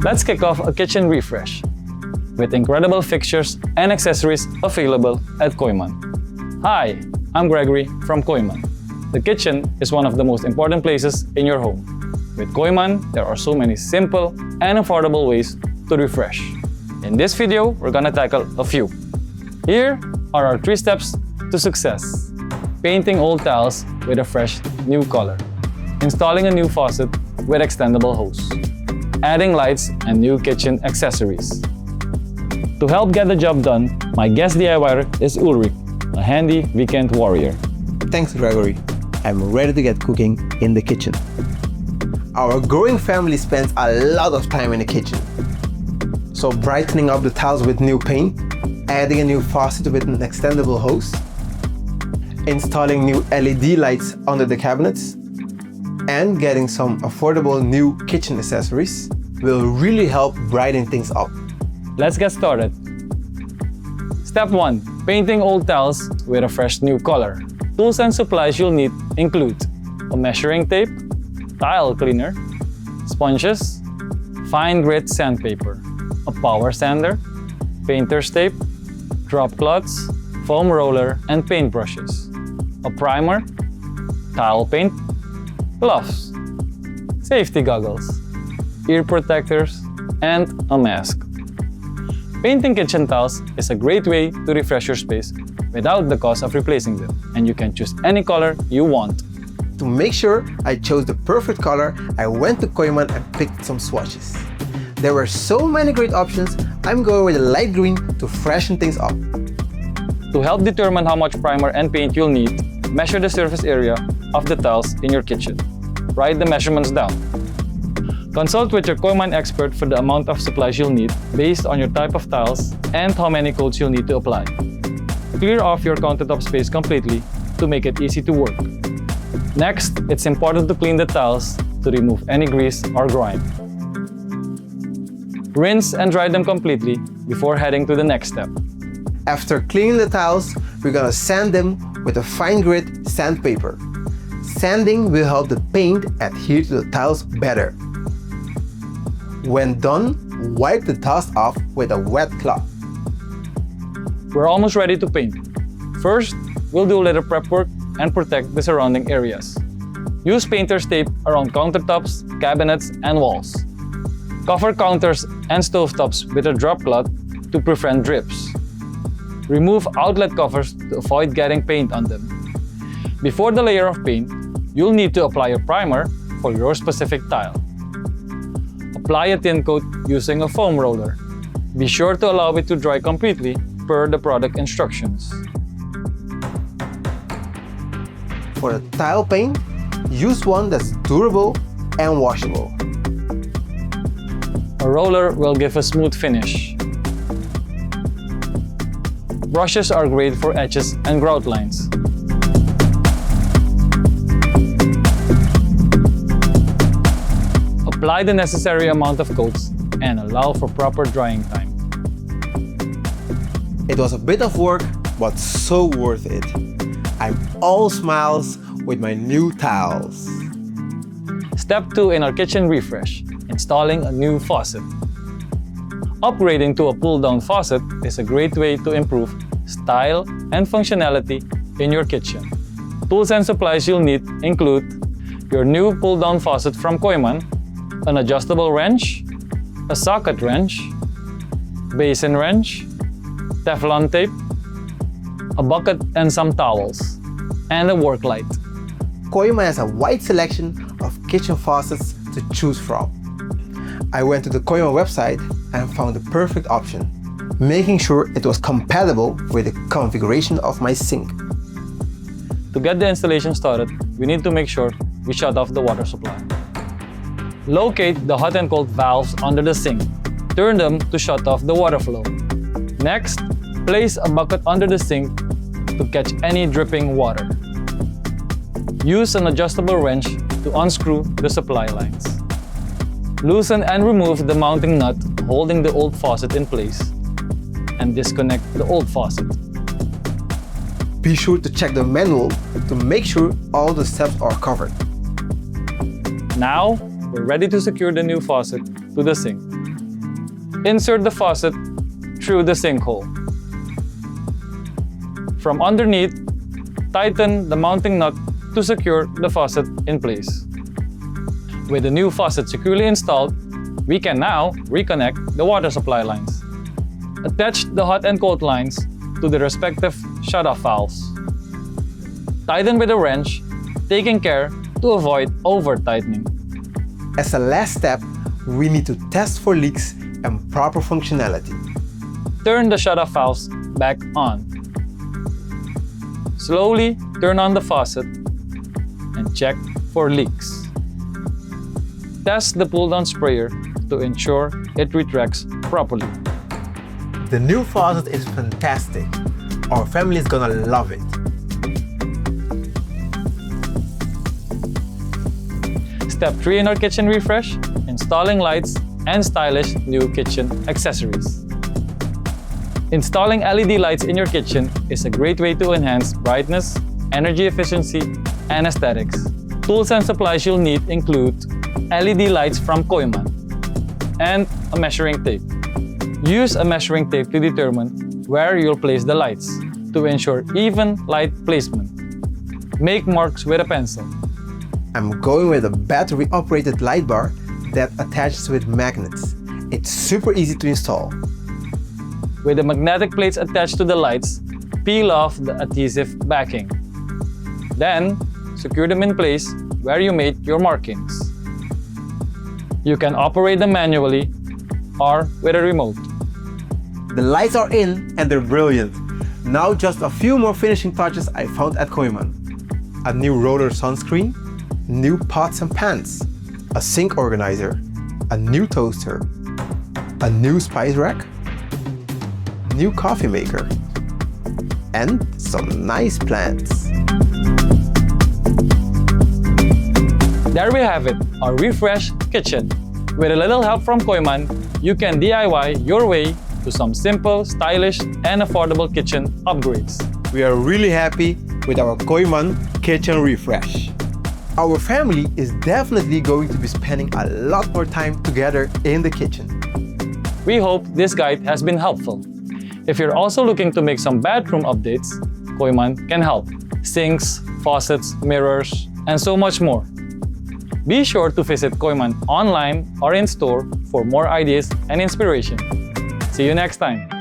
Let's kick off a kitchen refresh with incredible fixtures and accessories available at Kooyman. Hi, I'm Gregory from Kooyman. The kitchen is one of the most important places in your home. With Kooyman, there are so many simple and affordable ways to refresh. In this video, we're gonna tackle a few. Here are our 3 steps to success. Painting old tiles with a fresh new color. Installing a new faucet with extendable hose. Adding lights and new kitchen accessories. To help get the job done, my guest DIYer is Ulrich, a handy weekend warrior. Thanks, Gregory. I'm ready to get cooking in the kitchen. Our growing family spends a lot of time in the kitchen. So brightening up the tiles with new paint, adding a new faucet with an extendable hose, installing new LED lights under the cabinets, and getting some affordable new kitchen accessories will really help brighten things up. Let's get started. Step 1. Painting old tiles with a fresh new color. Tools and supplies you'll need include a measuring tape, tile cleaner, sponges, fine grit sandpaper, a power sander, painter's tape, drop cloths, foam roller and paint brushes, a primer, tile paint, gloves, safety goggles, ear protectors, and a mask. Painting kitchen tiles is a great way to refresh your space without the cost of replacing them, and you can choose any color you want. To make sure I chose the perfect color, I went to Kooyman and picked some swatches. There were so many great options, I'm going with a light green to freshen things up. To help determine how much primer and paint you'll need, measure the surface area of the tiles in your kitchen. Write the measurements down. Consult with your Kooyman expert for the amount of supplies you'll need based on your type of tiles and how many coats you'll need to apply. Clear off your countertop space completely to make it easy to work. Next, it's important to clean the tiles to remove any grease or grime. Rinse and dry them completely before heading to the next step. After cleaning the tiles, we're gonna sand them with a fine grit sandpaper. Sanding will help the paint adhere to the tiles better. When done, wipe the tiles off with a wet cloth. We're almost ready to paint. First, we'll do a little prep work and protect the surrounding areas. Use painter's tape around countertops, cabinets, and walls. Cover counters and stovetops with a drop cloth to prevent drips. Remove outlet covers to avoid getting paint on them. Before the layer of paint, you'll need to apply a primer for your specific tile. Apply a thin coat using a foam roller. Be sure to allow it to dry completely per the product instructions. For the tile paint, use one that's durable and washable. A roller will give a smooth finish. Brushes are great for edges and grout lines. Apply the necessary amount of coats and allow for proper drying time. It was a bit of work, but so worth it. I'm all smiles with my new tiles. Step 2 in our kitchen refresh, installing a new faucet. Upgrading to a pull-down faucet is a great way to improve style and functionality in your kitchen. Tools and supplies you'll need include your new pull-down faucet from Kooyman, an adjustable wrench, a socket wrench, basin wrench, Teflon tape, a bucket and some towels, and a work light. Kooyman has a wide selection of kitchen faucets to choose from. I went to the Kooyman website and found the perfect option, making sure it was compatible with the configuration of my sink. To get the installation started, we need to make sure we shut off the water supply. Locate the hot and cold valves under the sink. Turn them to shut off the water flow. Next, place a bucket under the sink to catch any dripping water. Use an adjustable wrench to unscrew the supply lines. Loosen and remove the mounting nut holding the old faucet in place and disconnect the old faucet. Be sure to check the manual to make sure all the steps are covered. Now, we're ready to secure the new faucet to the sink. Insert the faucet through the sinkhole. From underneath, tighten the mounting nut to secure the faucet in place. With the new faucet securely installed, we can now reconnect the water supply lines. Attach the hot and cold lines to the respective shut-off valves. Tighten with a wrench, taking care to avoid over-tightening. As a last step, we need to test for leaks and proper functionality. Turn the shut-off valves back on. Slowly turn on the faucet and check for leaks. Test the pull-down sprayer to ensure it retracts properly. The new faucet is fantastic. Our family is gonna love it. Step 3 in our kitchen refresh, installing lights and stylish new kitchen accessories. Installing LED lights in your kitchen is a great way to enhance brightness, energy efficiency, and aesthetics. Tools and supplies you'll need include LED lights from Kooyman and a measuring tape. Use a measuring tape to determine where you'll place the lights to ensure even light placement. Make marks with a pencil. I'm going with a battery-operated light bar that attaches with magnets. It's super easy to install. With the magnetic plates attached to the lights, peel off the adhesive backing. Then, secure them in place where you made your markings. You can operate them manually or with a remote. The lights are in and they're brilliant. Now just a few more finishing touches I found at Kooyman. A new roller sunscreen, new pots and pans, a sink organizer, a new toaster, a new spice rack, new coffee maker, and some nice plants. There we have it, our refreshed kitchen. With a little help from Kooyman, you can DIY your way to some simple, stylish, and affordable kitchen upgrades. We are really happy with our Kooyman kitchen refresh. Our family is definitely going to be spending a lot more time together in the kitchen. We hope this guide has been helpful. If you're also looking to make some bathroom updates, Kooyman can help. Sinks, faucets, mirrors, and so much more. Be sure to visit Kooyman online or in store for more ideas and inspiration. See you next time!